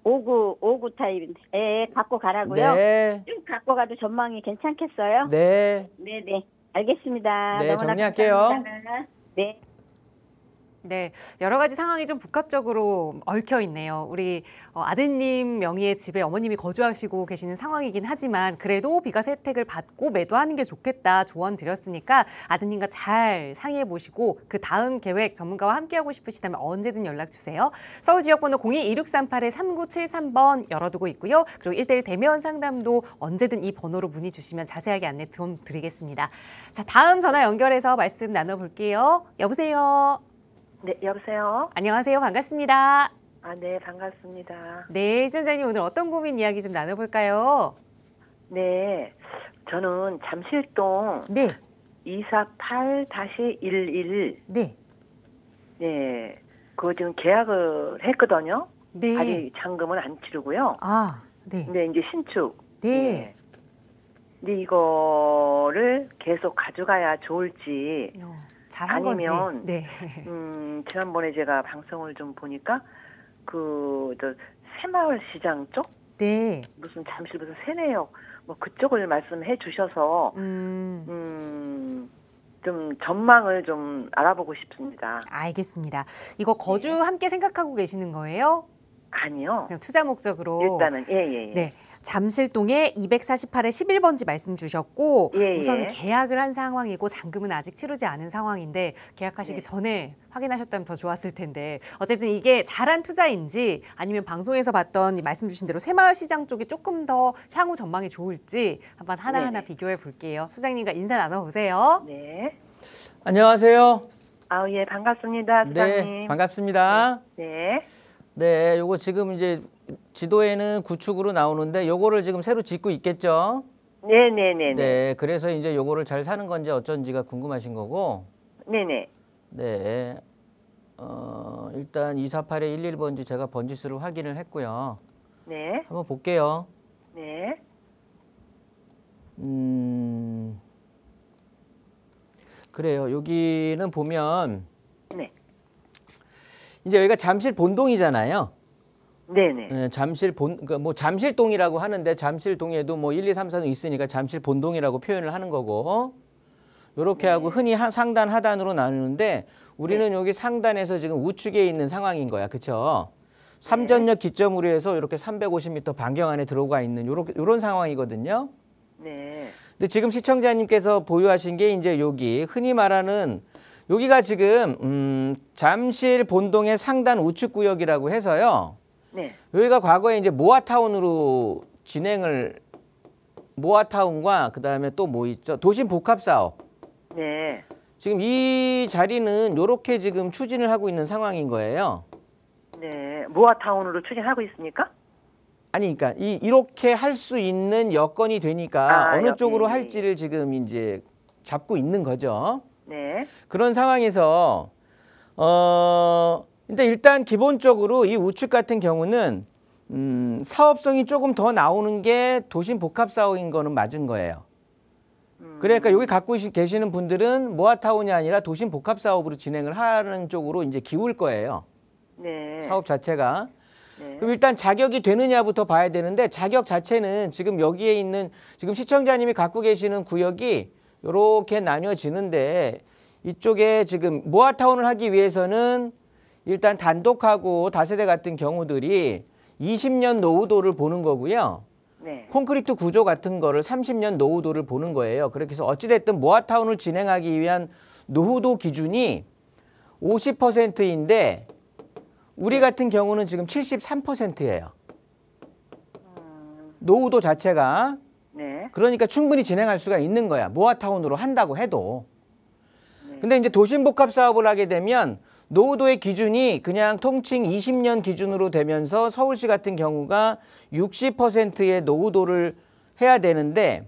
5구 타입인데. 네, 갖고 가라고요? 네. 좀 갖고 가도 전망이 괜찮겠어요? 네. 네, 네. 알겠습니다. 네, 너무나 정리할게요. 감사합니다. 네. 네, 여러 가지 상황이 좀 복합적으로 얽혀 있네요. 우리 아드님 명의의 집에 어머님이 거주하시고 계시는 상황이긴 하지만 그래도 비과세 혜택을 받고 매도하는 게 좋겠다 조언 드렸으니까 아드님과 잘 상의해 보시고 그 다음 계획 전문가와 함께하고 싶으시다면 언제든 연락 주세요. 서울 지역번호 02-2638-3973번 열어두고 있고요. 그리고 1:1 대면 상담도 언제든 이 번호로 문의 주시면 자세하게 안내 좀 드리겠습니다. 자, 다음 전화 연결해서 말씀 나눠볼게요. 여보세요. 네, 여보세요? 안녕하세요. 반갑습니다. 아, 네, 반갑습니다. 네, 시청자님 오늘 어떤 고민 이야기 좀 나눠볼까요? 네, 저는 잠실동 네, 248-11, 네, 네, 그거 지금 계약을 했거든요. 네. 아직 잔금은 안 치르고요. 아, 네, 근데 이제 신축. 네. 근데 이거를 계속 가져가야 좋을지, 잘한 아니면, 건지. 네, 지난번에 제가 방송을 좀 보니까, 새마을 시장 쪽? 네. 무슨 잠실 무슨 세내역, 뭐 그쪽을 말씀해 주셔서, 좀 전망을 좀 알아보고 싶습니다. 알겠습니다. 이거 거주 함께 생각하고 계시는 거예요? 아니요. 그냥 투자 목적으로. 일단은 예. 네. 잠실동에 248에 11번지 말씀 주셨고 예, 우선 예. 계약을 한 상황이고 잔금은 아직 치르지 않은 상황인데 계약하시기 네. 전에 확인하셨다면 더 좋았을 텐데 어쨌든 이게 잘한 투자인지 아니면 방송에서 봤던 말씀 주신 대로 새마을시장 쪽이 조금 더 향후 전망이 좋을지 한번 하나하나 네네. 비교해 볼게요. 수장님과 인사 나눠보세요. 네. 안녕하세요. 아, 예, 반갑습니다, 네, 수장님. 반갑습니다. 네. 네, 요거 지금 이제 지도에는 구축으로 나오는데 요거를 지금 새로 짓고 있겠죠? 네네네. 네, 그래서 이제 요거를 잘 사는 건지 어쩐지가 궁금하신 거고. 네네. 네. 일단 248에 11번지 제가 번지수를 확인을 했고요. 네. 한번 볼게요. 네. 그래요. 여기는 보면 네. 이제 여기가 잠실 본동이잖아요. 네네. 네, 그러니까 뭐 잠실동이라고 하는데 잠실동에도 뭐 1, 2, 3, 4동 있으니까 잠실 본동이라고 표현을 하는 거고. 요렇게 하고 흔히 상단 하단으로 나누는데 우리는 여기 상단에서 지금 우측에 있는 상황인 거야. 그렇죠? 삼전역 기점으로 해서 이렇게 350m 반경 안에 들어가 있는 요런 상황이거든요. 네. 근데 지금 시청자님께서 보유하신 게 이제 여기 흔히 말하는 여기가 지금 잠실 본동의 상단 우측 구역이라고 해서요. 네. 여기가 과거에 이제 모아타운으로 모아타운과 그다음에 또 뭐 있죠? 도심 복합 사업. 네. 지금 이 자리는 요렇게 지금 추진을 하고 있는 상황인 거예요. 네. 모아타운으로 추진하고 있습니까? 아니, 그러니까 이렇게 할 수 있는 여건이 되니까 어느 쪽으로 할지를 지금 이제 잡고 있는 거죠. 네. 그런 상황에서 근데 일단 기본적으로 이 우측 같은 경우는 사업성이 조금 더 나오는 게 도심 복합 사업인 거는 맞은 거예요. 그러니까 여기 갖고 계시는 분들은 모아타운이 아니라 도심 복합 사업으로 진행을 하는 쪽으로 이제 기울 거예요. 네. 사업 자체가. 네. 그럼 일단 자격이 되느냐부터 봐야 되는데 자격 자체는 지금 여기에 있는 지금 시청자님이 갖고 계시는 구역이 이렇게 나뉘어지는데 이쪽에 지금 모아타운을 하기 위해서는 일단 단독하고 다세대 같은 경우들이 20년 노후도를 보는 거고요. 네. 콘크리트 구조 같은 거를 30년 노후도를 보는 거예요. 그렇게 해서 어찌됐든 모아타운을 진행하기 위한 노후도 기준이 50%인데 우리 같은 경우는 지금 73%예요. 노후도 자체가. 네. 그러니까 충분히 진행할 수가 있는 거야. 모아타운으로 한다고 해도. 근데 이제 도심복합 사업을 하게 되면 노후도의 기준이 그냥 통칭 20년 기준으로 되면서 서울시 같은 경우가 60%의 노후도를 해야 되는데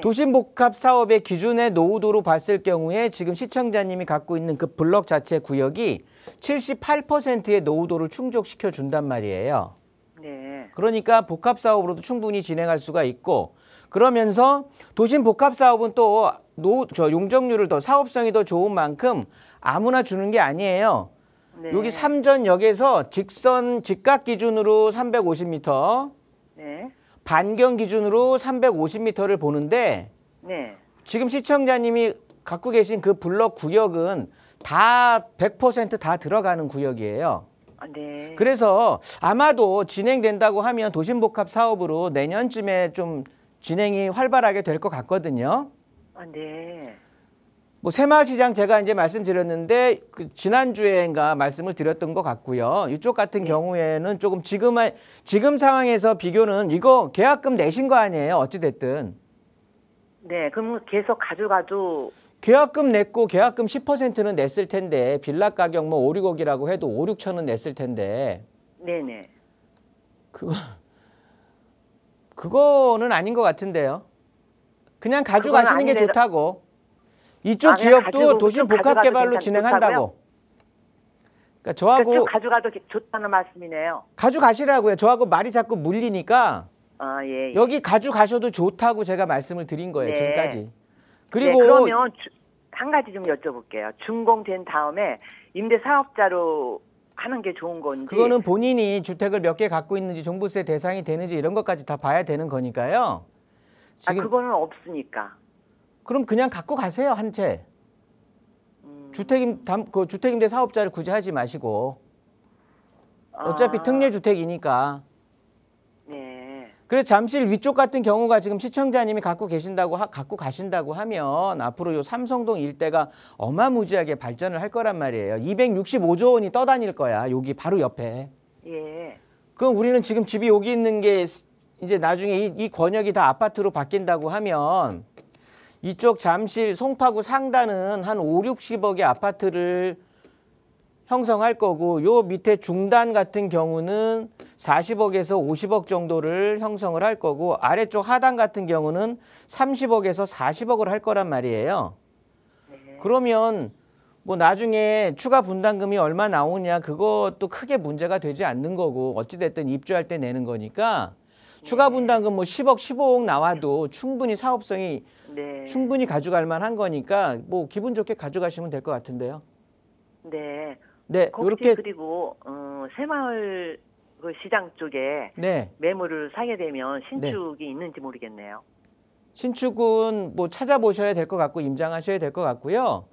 도심복합 사업의 기준의 노후도로 봤을 경우에 지금 시청자님이 갖고 있는 그 블럭 자체 구역이 78%의 노후도를 충족시켜 준단 말이에요. 네. 그러니까 복합 사업으로도 충분히 진행할 수가 있고 그러면서 도심 복합 사업은 또 용적률을 더 사업성이 더 좋은 만큼 아무나 주는 게 아니에요. 네. 여기 삼전역에서 직선 직각 기준으로 350m, 네. 반경 기준으로 350m를 보는데 네. 지금 시청자님이 갖고 계신 그 블럭 구역은 다 100% 다 들어가는 구역이에요. 아, 네. 그래서 아마도 진행된다고 하면 도심복합 사업으로 내년쯤에 좀 진행이 활발하게 될 것 같거든요. 아, 네. 뭐 새마을시장 제가 이제 말씀드렸는데 그 지난주에인가 말씀을 드렸던 것 같고요. 이쪽 같은 경우에는 조금 지금 상황에서 비교는 이거 계약금 내신 거 아니에요. 어찌 됐든. 네. 그럼 계속 가져가도 계약금 냈고 계약금 10%는 냈을 텐데 빌라 가격 뭐 5, 6억이라고 해도 5, 6천은 냈을 텐데 네네. 그거는 아닌 것 같은데요. 그냥 가져가시는 게 아닌데도- 좋다고. 이쪽 그냥 지역도 가지고 도심 쭉 복합 가져가도 개발로 진행한다고. 좋다고요? 그러니까 저하고 쭉 가져가도 좋다는 말씀이네요. 가져가시라고요. 저하고 말이 자꾸 물리니까 아, 예. 예. 여기 가져가셔도 좋다고 제가 말씀을 드린 거예요. 네. 지금까지. 네, 그리고 그러면 한 가지 좀 여쭤볼게요. 준공된 다음에 임대 사업자로 하는 게 좋은 건지. 그거는 본인이 주택을 몇 개 갖고 있는지 종부세 대상이 되는지 이런 것까지 다 봐야 되는 거니까요. 지금 그거는 없으니까. 그럼 그냥 갖고 가세요. 한 채. 주택임대 사업자를 굳이 하지 마시고. 어차피 특례주택이니까. 네. 그래서 잠실 위쪽 같은 경우가 지금 시청자님이 갖고 가신다고 하면 앞으로 요 삼성동 일대가 어마무지하게 발전을 할 거란 말이에요. 265조 원이 떠다닐 거야. 여기 바로 옆에. 예. 그럼 우리는 지금 집이 여기 있는 게 이제 나중에 이 권역이 다 아파트로 바뀐다고 하면 이쪽 잠실 송파구 상단은 한 5, 60억의 아파트를 형성할 거고 요 밑에 중단 같은 경우는 40억에서 50억 정도를 형성을 할 거고 아래쪽 하단 같은 경우는 30억에서 40억을 할 거란 말이에요. 네. 그러면 뭐 나중에 추가 분담금이 얼마 나오냐 그것도 크게 문제가 되지 않는 거고 어찌됐든 입주할 때 내는 거니까 추가 분담금 뭐 10억, 15억 나와도 충분히 사업성이 네. 충분히 가져갈 만한 거니까 뭐 기분 좋게 가져가시면 될 것 같은데요. 네. 네, 혹시 이렇게 그리고 새마을 그 시장 쪽에 네. 매물을 사게 되면 신축이 있는지 모르겠네요. 신축은 뭐 찾아보셔야 될 것 같고 임장하셔야 될 것 같고요.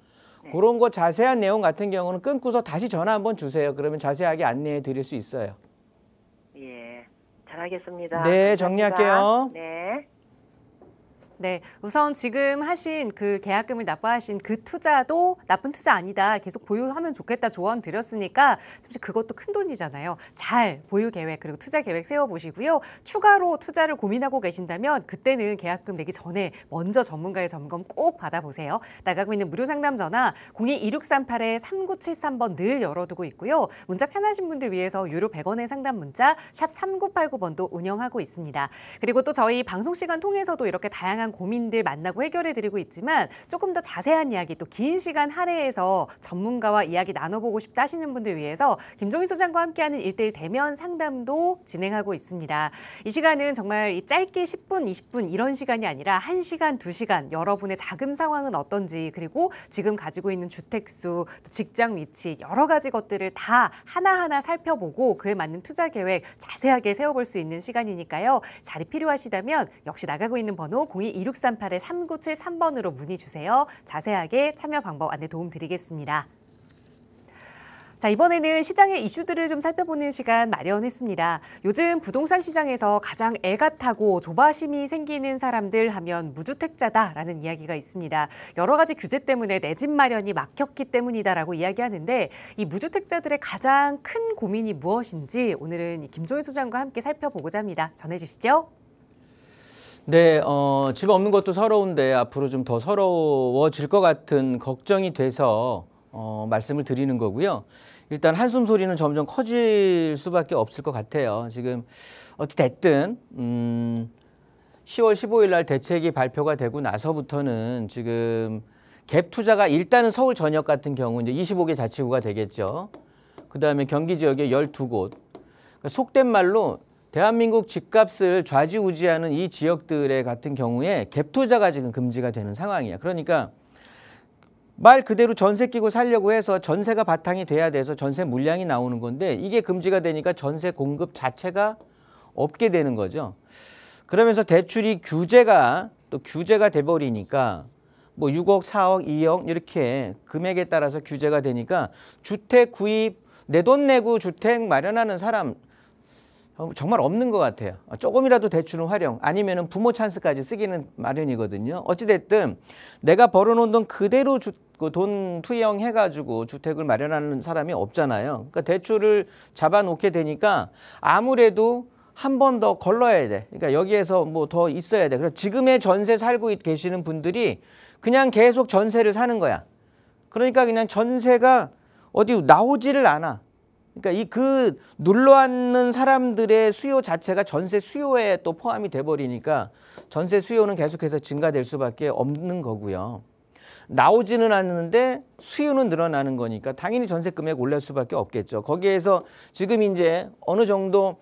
네. 그런 거 자세한 내용 같은 경우는 끊고서 다시 전화 한번 주세요. 그러면 자세하게 안내해 드릴 수 있어요. 예. 잘하겠습니다. 네, 감사합니다. 정리할게요. 네. 네, 우선 지금 하신 그 계약금을 납부하신 그 투자도 나쁜 투자 아니다. 계속 보유하면 좋겠다 조언 드렸으니까 사실 그것도 큰 돈이잖아요. 잘 보유 계획 그리고 투자 계획 세워보시고요. 추가로 투자를 고민하고 계신다면 그때는 계약금 내기 전에 먼저 전문가의 점검 꼭 받아보세요. 나가고 있는 무료 상담 전화 02-2638-3973번 늘 열어두고 있고요. 문자 편하신 분들 위해서 유료 100원의 상담 문자 샵 3989번도 운영하고 있습니다. 그리고 또 저희 방송 시간 통해서도 이렇게 다양한 고민들 만나고 해결해드리고 있지만 조금 더 자세한 이야기 또 긴 시간 할애해서 전문가와 이야기 나눠보고 싶다 하시는 분들 위해서 김종희 소장과 함께하는 1:1 대면 상담도 진행하고 있습니다. 이 시간은 정말 이 짧게 10분, 20분 이런 시간이 아니라 1시간, 2시간 여러분의 자금 상황은 어떤지 그리고 지금 가지고 있는 주택수, 또 직장 위치 여러 가지 것들을 다 하나하나 살펴보고 그에 맞는 투자 계획 자세하게 세워볼 수 있는 시간이니까요. 자리 필요하시다면 역시 나가고 있는 번호 02 2638-3973번으로 문의 주세요. 자세하게 참여 방법 안내 도움 드리겠습니다. 자, 이번에는 시장의 이슈들을 좀 살펴보는 시간 마련했습니다. 요즘 부동산 시장에서 가장 애가 타고 조바심이 생기는 사람들 하면 무주택자다라는 이야기가 있습니다. 여러 가지 규제 때문에 내 집 마련이 막혔기 때문이다라고 이야기하는데 이 무주택자들의 가장 큰 고민이 무엇인지 오늘은 김종희 소장과 함께 살펴보고자 합니다. 전해주시죠. 네, 집 없는 것도 서러운데 앞으로 좀 더 서러워질 것 같은 걱정이 돼서 말씀을 드리는 거고요. 일단 한숨 소리는 점점 커질 수밖에 없을 것 같아요. 지금 어찌됐든 10월 15일 날 대책이 발표가 되고 나서부터는 지금 갭 투자가 일단은 서울 전역 같은 경우 이제 25개 자치구가 되겠죠. 그다음에 경기 지역에 12곳. 그러니까 속된 말로 대한민국 집값을 좌지우지하는 이 지역들의 같은 경우에 갭 투자가 지금 금지가 되는 상황이야. 그러니까 말 그대로 전세 끼고 살려고 해서 전세가 바탕이 돼야 돼서 전세 물량이 나오는 건데 이게 금지가 되니까 전세 공급 자체가 없게 되는 거죠. 그러면서 대출이 규제가 돼버리니까 뭐 6억, 4억, 2억 이렇게 금액에 따라서 규제가 되니까 주택 구입, 내 돈 내고 주택 마련하는 사람 정말 없는 것 같아요. 조금이라도 대출은 활용, 아니면은 부모 찬스까지 쓰기는 마련이거든요. 어찌됐든 내가 벌어놓은 돈 그대로 돈 투영해가지고 주택을 마련하는 사람이 없잖아요. 그러니까 대출을 잡아놓게 되니까 아무래도 한 번 더 걸러야 돼. 그러니까 여기에서 뭐 더 있어야 돼. 그래서 지금의 전세 살고 계시는 분들이 그냥 계속 전세를 사는 거야. 그러니까 그냥 전세가 어디 나오지를 않아. 그러니까 그 눌러앉는 사람들의 수요 자체가 전세 수요에 또 포함이 돼버리니까 전세 수요는 계속해서 증가될 수밖에 없는 거고요. 나오지는 않는데 수요는 늘어나는 거니까 당연히 전세 금액 올릴 수밖에 없겠죠. 거기에서 지금 이제 어느 정도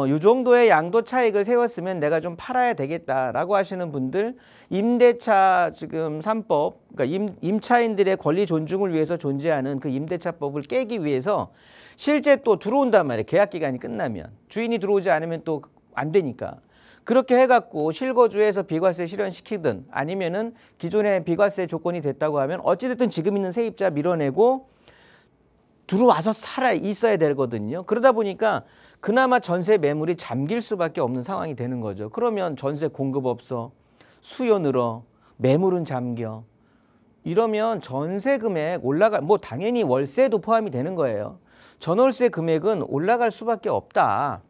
이 정도의 양도 차익을 세웠으면 내가 좀 팔아야 되겠다라고 하시는 분들, 임대차 지금 3법, 그러니까 임차인들의 권리 존중을 위해서 존재하는 그 임대차법을 깨기 위해서 실제 또 들어온단 말이에요. 계약 기간이 끝나면. 주인이 들어오지 않으면 또 안 되니까. 그렇게 해갖고 실거주에서 비과세 실현시키든 아니면은 기존의 비과세 조건이 됐다고 하면 어찌됐든 지금 있는 세입자 밀어내고 들어와서 있어야 되거든요. 그러다 보니까 그나마 전세 매물이 잠길 수밖에 없는 상황이 되는 거죠. 그러면 전세 공급 없어, 수요 늘어, 매물은 잠겨. 이러면 전세 금액 뭐 당연히 월세도 포함이 되는 거예요. 전월세 금액은 올라갈 수밖에 없다.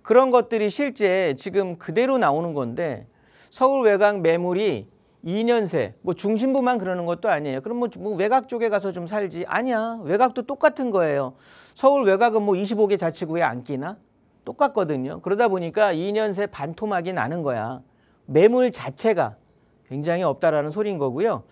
그런 것들이 실제 지금 그대로 나오는 건데 서울 외곽 매물이 2년새, 뭐 중심부만 그러는 것도 아니에요. 그럼 뭐 외곽 쪽에 가서 좀 살지. 아니야. 외곽도 똑같은 거예요. 서울 외곽은 뭐 25개 자치구에 안 끼나? 똑같거든요. 그러다 보니까 2년새 반토막이 나는 거야. 매물 자체가 굉장히 없다라는 소리인 거고요.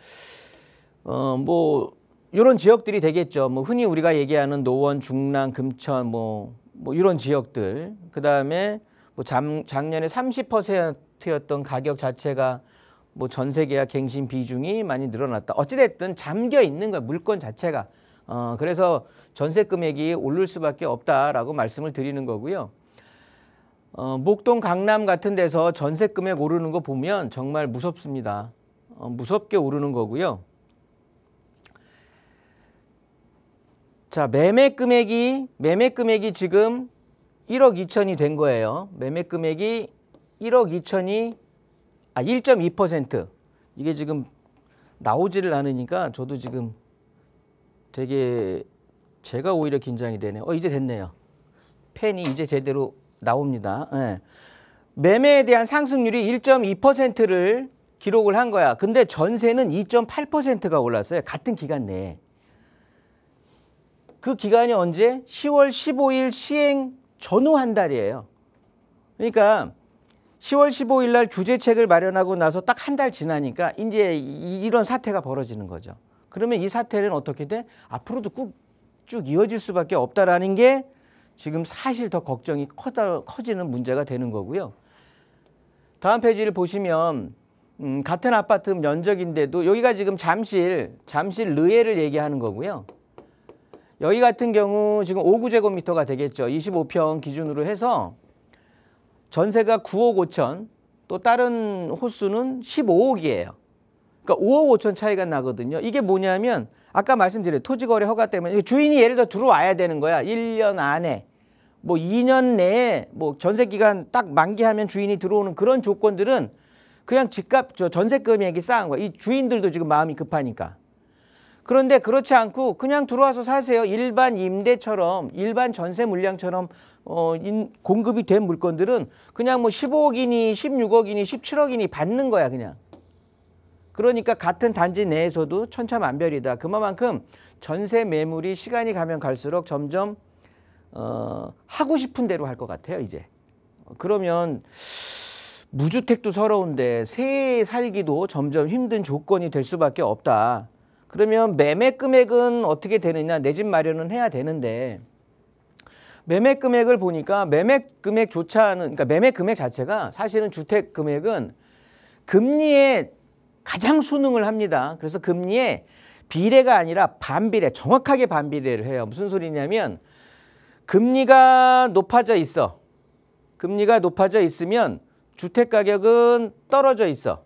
뭐 이런 지역들이 되겠죠. 뭐 흔히 우리가 얘기하는 노원, 중랑, 금천 뭐 이런 지역들. 그다음에 뭐 작년에 30%였던 가격 자체가 뭐 전세 계약 갱신 비중이 많이 늘어났다. 어찌됐든 잠겨 있는 거야, 물건 자체가. 그래서 전세 금액이 오를 수밖에 없다라고 말씀을 드리는 거고요. 목동, 강남 같은 데서 전세 금액 오르는 거 보면 정말 무섭습니다. 무섭게 오르는 거고요. 자, 매매 금액이 지금 1억 2천이 된 거예요. 매매 금액이 1억 2천이 1.2%. 이게 지금 나오지를 않으니까 저도 지금 되게 제가 오히려 긴장이 되네요. 이제 됐네요. 펜이 이제 제대로 나옵니다. 네. 매매에 대한 상승률이 1.2%를 기록을 한 거야. 근데 전세는 2.8%가 올랐어요. 같은 기간 내에. 그 기간이 언제? 10월 15일 시행 전후 한 달이에요. 그러니까 10월 15일 날 규제책을 마련하고 나서 딱 한 달 지나니까 이제 이런 사태가 벌어지는 거죠. 그러면 이 사태는 어떻게 돼? 앞으로도 쭉 이어질 수밖에 없다라는 게 지금 사실 더 걱정이 커지는 문제가 되는 거고요. 다음 페이지를 보시면 같은 아파트 면적인데도 여기가 지금 잠실 르에를 얘기하는 거고요. 여기 같은 경우 지금 5구제곱미터가 되겠죠. 25평 기준으로 해서 전세가 9억 5천, 또 다른 호수는 15억이에요. 그러니까 5억 5천 차이가 나거든요. 이게 뭐냐면 아까 말씀드린 토지거래 허가 때문에 주인이 예를 들어 들어와야 되는 거야. 1년 안에 뭐 2년 내에 뭐 전세 기간 딱 만기하면 주인이 들어오는 그런 조건들은 그냥 집값 전세 금액이 싸한 거야. 이 주인들도 지금 마음이 급하니까. 그런데 그렇지 않고 그냥 들어와서 사세요. 일반 임대처럼 일반 전세 물량처럼 공급이 된 물건들은 그냥 뭐 15억이니 16억이니 17억이니 받는 거야 그냥. 그러니까 같은 단지 내에서도 천차만별이다. 그만큼 전세 매물이 시간이 가면 갈수록 점점 하고 싶은 대로 할 것 같아요 이제. 그러면 무주택도 서러운데 새 살기도 점점 힘든 조건이 될 수밖에 없다. 그러면 매매 금액은 어떻게 되느냐. 내 집 마련은 해야 되는데 매매 금액을 보니까 매매 금액조차는 그러니까 매매 금액 자체가 사실은 주택 금액은 금리에 가장 순응을 합니다. 그래서 금리에 비례가 아니라 반비례, 정확하게 반비례를 해요. 무슨 소리냐면 금리가 높아져 있어. 금리가 높아져 있으면 주택 가격은 떨어져 있어.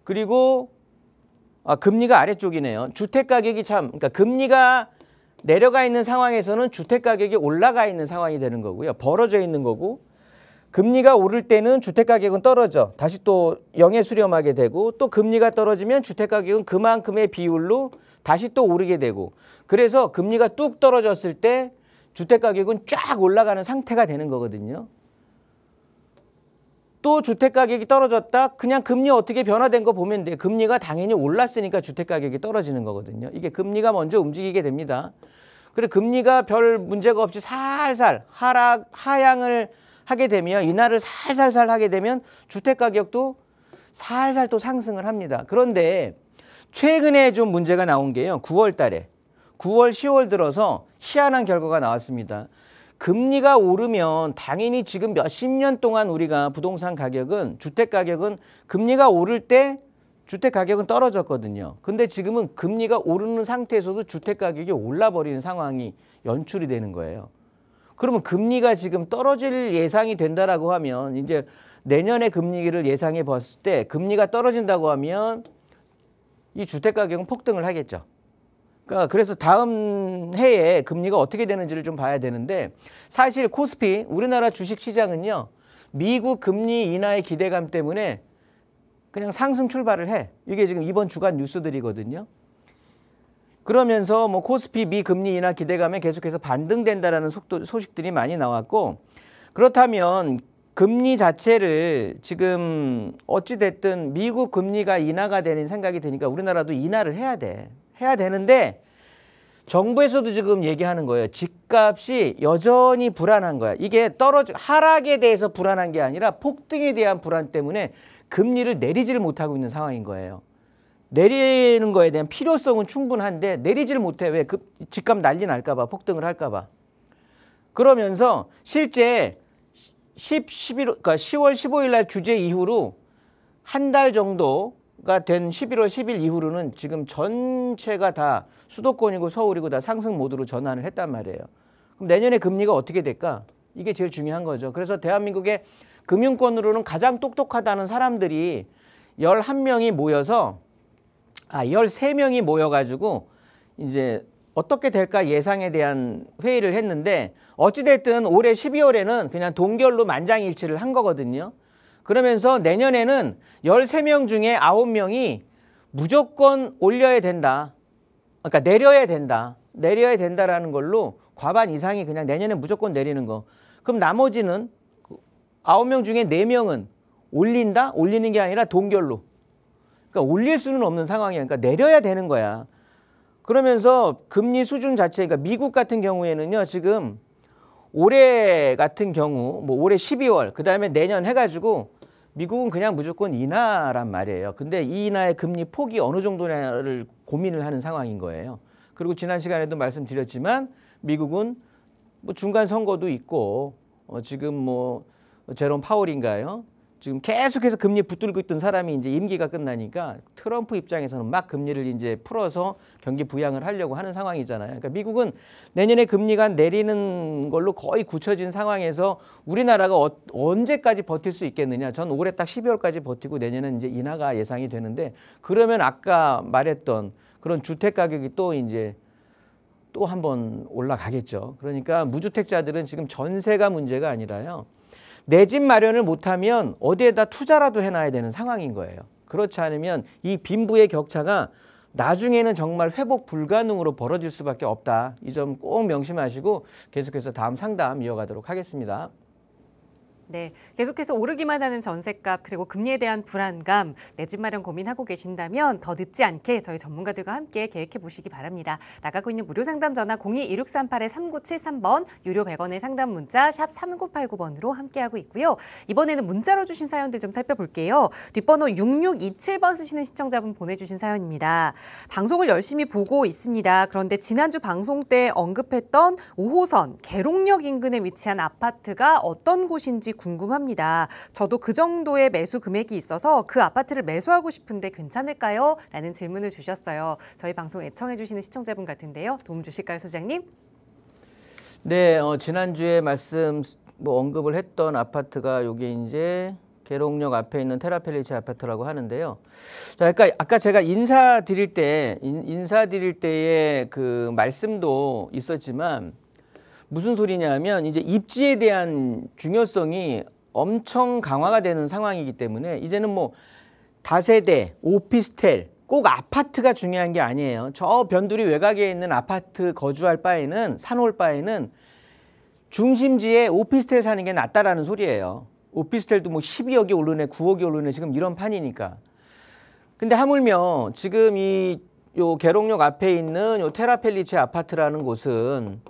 그리고 금리가 아래쪽이네요. 주택 가격이 그러니까 금리가 내려가 있는 상황에서는 주택 가격이 올라가 있는 상황이 되는 거고요. 벌어져 있는 거고, 금리가 오를 때는 주택 가격은 떨어져. 다시 또 영에 수렴하게 되고, 또 금리가 떨어지면 주택 가격은 그만큼의 비율로 다시 또 오르게 되고, 그래서 금리가 뚝 떨어졌을 때 주택 가격은 쫙 올라가는 상태가 되는 거거든요. 또 주택 가격이 떨어졌다. 그냥 금리 어떻게 변화된 거 보면 돼. 금리가 당연히 올랐으니까 주택 가격이 떨어지는 거거든요. 이게 금리가 먼저 움직이게 됩니다. 그래 금리가 별 문제가 없이 살살 하향을 하게 되면, 인하를 살살살 하게 되면 주택 가격도 살살 또 상승을 합니다. 그런데 최근에 좀 문제가 나온 게요. 9월 달에 9월 10월 들어서 희한한 결과가 나왔습니다. 금리가 오르면 당연히 지금 몇십 년 동안 우리가 부동산 가격은, 주택 가격은 금리가 오를 때 주택 가격은 떨어졌거든요. 근데 지금은 금리가 오르는 상태에서도 주택 가격이 올라버리는 상황이 연출이 되는 거예요. 그러면 금리가 지금 떨어질 예상이 된다라고 하면, 이제 내년에 금리를 예상해 봤을 때 금리가 떨어진다고 하면 이 주택 가격은 폭등을 하겠죠. 그래서 다음 해에 금리가 어떻게 되는지를 좀 봐야 되는데, 사실 코스피 우리나라 주식시장은요, 미국 금리 인하의 기대감 때문에 그냥 상승 출발을 해. 이게 지금 이번 주간 뉴스들이거든요. 그러면서 뭐 코스피 미 금리 인하 기대감에 계속해서 반등된다라는 소식들이 많이 나왔고, 그렇다면 금리 자체를 지금 어찌됐든 미국 금리가 인하가 되는 생각이 드니까 우리나라도 인하를 해야 돼. 해야 되는데 정부에서도 지금 얘기하는 거예요. 집값이 여전히 불안한 거야. 이게 하락에 대해서 불안한 게 아니라 폭등에 대한 불안 때문에 금리를 내리지를 못하고 있는 상황인 거예요. 내리는 거에 대한 필요성은 충분한데 내리지를 못해. 왜? 집값 난리 날까 봐, 폭등을 할까 봐. 그러면서 실제 10월 15일 날 규제 이후로 한 달 정도가 된 11월 10일 이후로는 지금 전체가 다 수도권이고 서울이고 다 상승 모드로 전환을 했단 말이에요. 그럼 내년에 금리가 어떻게 될까? 이게 제일 중요한 거죠. 그래서 대한민국의 금융권으로는 가장 똑똑하다는 사람들이 11명이 모여서 13명이 모여가지고 이제 어떻게 될까 예상에 대한 회의를 했는데, 어찌됐든 올해 12월에는 그냥 동결로 만장일치를 한 거거든요. 그러면서 내년에는 13명 중에 9명이 무조건 올려야 된다. 그러니까 내려야 된다. 내려야 된다라는 걸로 과반 이상이 그냥 내년에 무조건 내리는 거. 그럼 나머지는 9명 중에 4명은 올린다? 올리는 게 아니라 동결로. 그러니까 올릴 수는 없는 상황이야. 그러니까 내려야 되는 거야. 그러면서 금리 수준 자체, 그러니까 미국 같은 경우에는요, 지금 올해 같은 경우, 뭐 올해 12월, 그 다음에 내년 해가지고 미국은 그냥 무조건 인하란 말이에요. 근데 이 인하의 금리 폭이 어느 정도냐를 고민을 하는 상황인 거예요. 그리고 지난 시간에도 말씀드렸지만 미국은 뭐 중간 선거도 있고, 지금 뭐 제롬 파월인가요? 지금 계속해서 금리 붙들고 있던 사람이 이제 임기가 끝나니까 트럼프 입장에서는 막 금리를 이제 풀어서 경기 부양을 하려고 하는 상황이잖아요. 그러니까 미국은 내년에 금리가 내리는 걸로 거의 굳혀진 상황에서 우리나라가 언제까지 버틸 수 있겠느냐. 전 올해 딱 12월까지 버티고 내년은 이제 인하가 예상이 되는데 그러면 아까 말했던 그런 주택 가격이 또 이제 또 한번 올라가겠죠. 그러니까 무주택자들은 지금 전세가 문제가 아니라요. 내 집 마련을 못하면 어디에다 투자라도 해놔야 되는 상황인 거예요. 그렇지 않으면 이 빈부의 격차가 나중에는 정말 회복 불가능으로 벌어질 수밖에 없다. 이 점 꼭 명심하시고 계속해서 다음 상담 이어가도록 하겠습니다. 네, 계속해서 오르기만 하는 전셋값 그리고 금리에 대한 불안감, 내 집 마련 고민하고 계신다면 더 늦지 않게 저희 전문가들과 함께 계획해 보시기 바랍니다. 나가고 있는 무료 상담 전화 02-2638-3973번, 유료 100원의 상담 문자 샵 3989번으로 함께하고 있고요. 이번에는 문자로 주신 사연들 좀 살펴볼게요. 뒷번호 6627번 쓰시는 시청자분 보내주신 사연입니다. 방송을 열심히 보고 있습니다. 그런데 지난주 방송 때 언급했던 5호선 계룡역 인근에 위치한 아파트가 어떤 곳인지 궁금합니다. 저도 그 정도의 매수 금액이 있어서 그 아파트를 매수하고 싶은데 괜찮을까요? 라는 질문을 주셨어요. 저희 방송 애청해 주시는 시청자분 같은데요. 도움 주실까요, 소장님? 네, 지난주에 언급을 했던 아파트가 여기 이제 계룡역 앞에 있는 테라펠리치 아파트라고 하는데요. 자, 그러니까 아까 제가 인사드릴 때의 그 말씀도 있었지만 무슨 소리냐면 이제 입지에 대한 중요성이 엄청 강화가 되는 상황이기 때문에 이제는 뭐 다세대, 오피스텔, 꼭 아파트가 중요한 게 아니에요. 저 변두리 외곽에 있는 아파트 거주할 바에는 사놓을 바에는 중심지에 오피스텔 사는 게 낫다라는 소리예요. 오피스텔도 뭐 12억이 오르네, 9억이 오르네 지금 이런 판이니까. 근데 하물며 지금 요 계룡역 앞에 있는 요 테라펠리치 아파트라는 곳은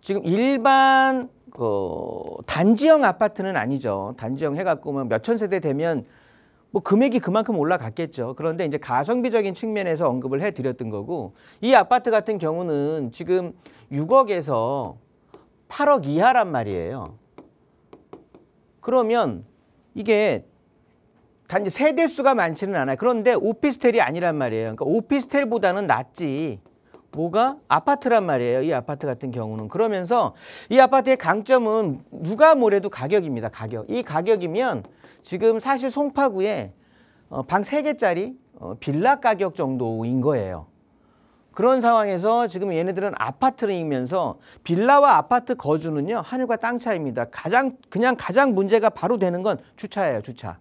지금 일반 단지형 아파트는 아니죠. 단지형 해갖고 뭐 몇천 세대 되면 뭐 금액이 그만큼 올라갔겠죠. 그런데 이제 가성비적인 측면에서 언급을 해드렸던 거고 이 아파트 같은 경우는 지금 6억에서 8억 이하란 말이에요. 그러면 이게 단지 세대 수가 많지는 않아요. 그런데 오피스텔이 아니란 말이에요. 그러니까 오피스텔보다는 낫지. 뭐가? 아파트란 말이에요. 이 아파트 같은 경우는. 그러면서 이 아파트의 강점은 누가 뭐래도 가격입니다. 가격. 이 가격이면 지금 사실 송파구에 방 3개짜리 빌라 가격 정도인 거예요. 그런 상황에서 지금 얘네들은 아파트이면서 빌라와 아파트 거주는요. 하늘과 땅 차이입니다. 가장 문제가 바로 되는 건 주차예요. 주차.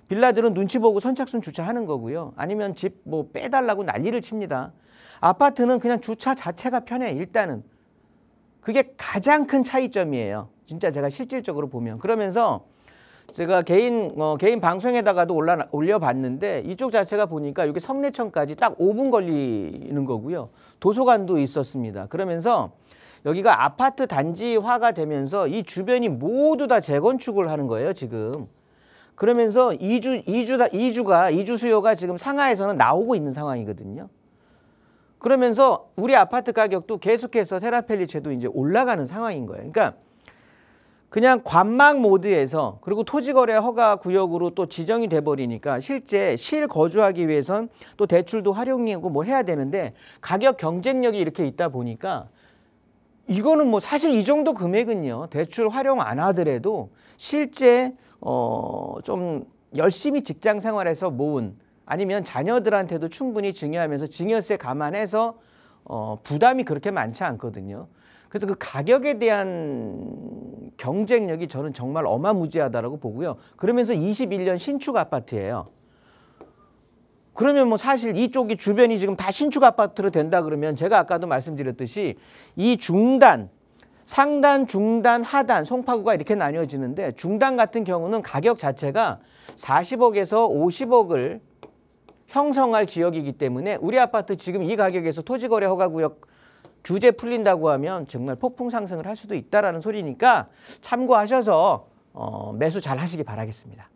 빌라들은 눈치 보고 선착순 주차하는 거고요. 아니면 집 뭐 빼달라고 난리를 칩니다. 아파트는 그냥 주차 자체가 편해. 일단은 그게 가장 큰 차이점이에요. 진짜 제가 실질적으로 보면. 그러면서 제가 개인 방송에다가도 올려봤는데 이쪽 자체가 보니까 여기 성내천까지 딱 5분 걸리는 거고요. 도서관도 있었습니다. 그러면서 여기가 아파트 단지화가 되면서 이 주변이 모두 다 재건축을 하는 거예요. 지금. 그러면서 이주 수요가 지금 상하에서는 나오고 있는 상황이거든요. 그러면서 우리 아파트 가격도 계속해서 테라펠리치도 이제 올라가는 상황인 거예요. 그러니까 그냥 관망 모드에서 그리고 토지거래 허가 구역으로 또 지정이 돼 버리니까 실제 실거주하기 위해선 또 대출도 활용하고 뭐 해야 되는데 가격 경쟁력이 이렇게 있다 보니까 이거는 뭐 사실 이 정도 금액은요. 대출 활용 안 하더라도 실제 좀 열심히 직장 생활에서 모은 아니면 자녀들한테도 충분히 증여하면서 증여세 감안해서 부담이 그렇게 많지 않거든요. 그래서 그 가격에 대한 경쟁력이 저는 정말 어마무지하다라고 보고요. 그러면서 21년 신축 아파트예요. 그러면 뭐 사실 이쪽이 주변이 지금 다 신축 아파트로 된다 그러면 제가 아까도 말씀드렸듯이 이 중단, 상단, 중단, 하단, 송파구가 이렇게 나뉘어지는데 중단 같은 경우는 가격 자체가 40억에서 50억을 형성할 지역이기 때문에 우리 아파트 지금 이 가격에서 토지거래 허가구역 규제 풀린다고 하면 정말 폭풍 상승을 할 수도 있다라는 소리니까 참고하셔서 매수 잘 하시기 바라겠습니다.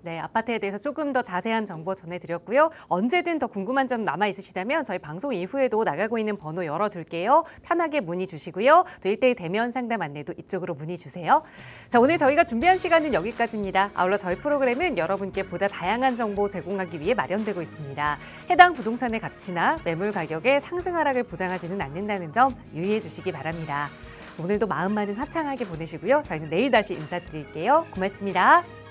네, 아파트에 대해서 조금 더 자세한 정보 전해드렸고요. 언제든 더 궁금한 점 남아 있으시다면 저희 방송 이후에도 나가고 있는 번호 열어둘게요. 편하게 문의 주시고요. 또 1:1 대면 상담 안내도 이쪽으로 문의 주세요. 자, 오늘 저희가 준비한 시간은 여기까지입니다. 아울러 저희 프로그램은 여러분께 보다 다양한 정보 제공하기 위해 마련되고 있습니다. 해당 부동산의 가치나 매물 가격의 상승 하락을 보장하지는 않는다는 점 유의해 주시기 바랍니다. 오늘도 마음 많은 화창하게 보내시고요. 저희는 내일 다시 인사드릴게요. 고맙습니다.